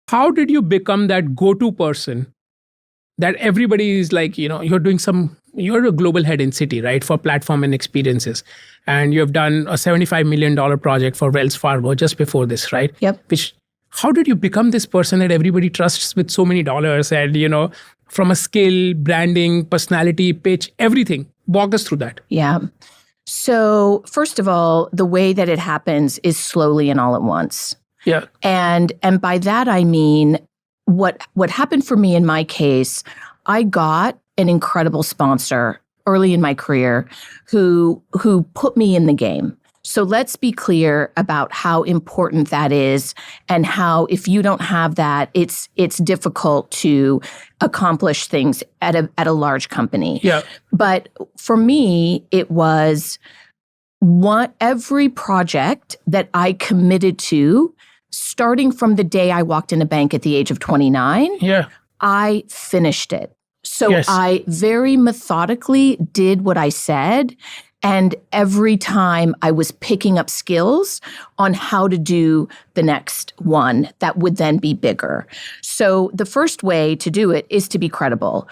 how did you become that go-to person that everybody is like, you're a global head in Citi, right? For platform and experiences. And you have done a $75 million project for Wells Fargo just before this, right? Yep. How did you become this person that everybody trusts with so many dollars and, from a skill, branding, personality, pitch, everything? Walk us through that. Yeah. So first of all, the way that it happens is slowly and all at once. Yeah. And by that, I mean, what happened for me in my case, I got an incredible sponsor early in my career who put me in the game. So let's be clear about how important that is and how if you don't have that, it's difficult to accomplish things at a large company. Yeah. But for me, it was every project that I committed to, starting from the day I walked in a bank at the age of 29, I finished it. So Yes. I very methodically did what I said. And every time I was picking up skills on how to do the next one that would then be bigger. So the first way to do it is to be credible.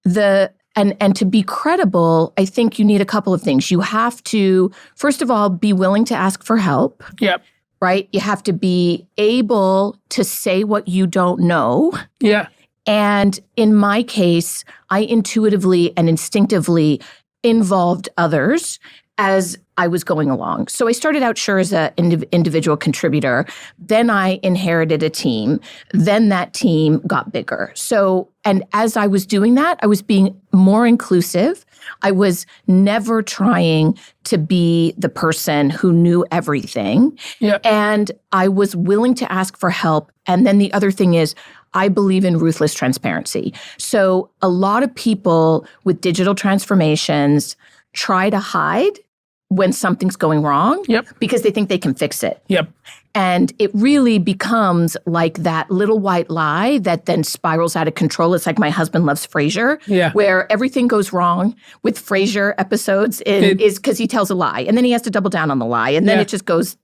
And to be credible, I think you need a couple of things. You have to, first of all, be willing to ask for help. Yep. Right? You have to be able to say what you don't know. Yeah. And in my case, I intuitively and instinctively involved others as I was going along. So I started out sure as an individual contributor. Then I inherited a team. Then that team got bigger. So, and as I was doing that, I was being more inclusive. I was never trying to be the person who knew everything. Yeah. And I was willing to ask for help. And then the other thing is, I believe in ruthless transparency. So a lot of people with digital transformations try to hide when something's going wrong because they think they can fix it. Yep. And it really becomes like that little white lie that then spirals out of control. It's like My Husband Loves Frasier, where everything goes wrong with Frasier episodes is because he tells a lie. And then he has to double down on the lie. And then it just goes,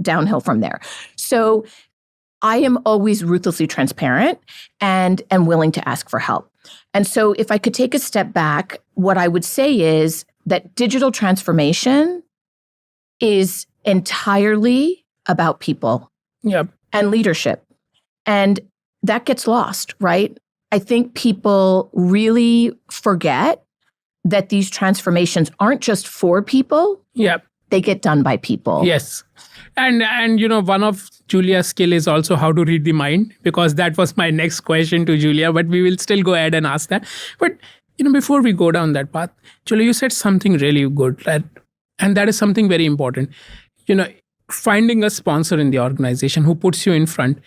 downhill from there. So I am always ruthlessly transparent and am willing to ask for help. And so if I could take a step back, what I would say is that digital transformation is entirely about people and leadership. And that gets lost, right? I think people really forget that these transformations aren't just for people. Yep. They get done by people. Yes. And one of Julia's skill is also how to read the mind, because that was my next question to Julia, but we will still go ahead and ask that. But, before we go down that path, Julia, you said something really good, and that is something very important. Finding a sponsor in the organization who puts you in front,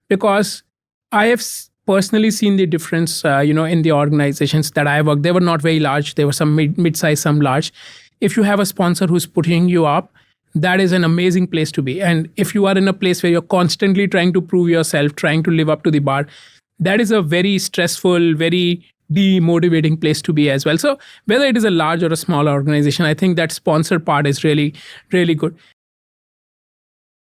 because I have personally seen the difference, in the organizations that I worked. They were not very large. There were some mid-size, some large. If you have a sponsor who's putting you up, that is an amazing place to be. And if you are in a place where you're constantly trying to prove yourself, trying to live up to the bar, that is a very stressful, very demotivating place to be as well. So whether it is a large or a small organization, I think that sponsor part is really, really good.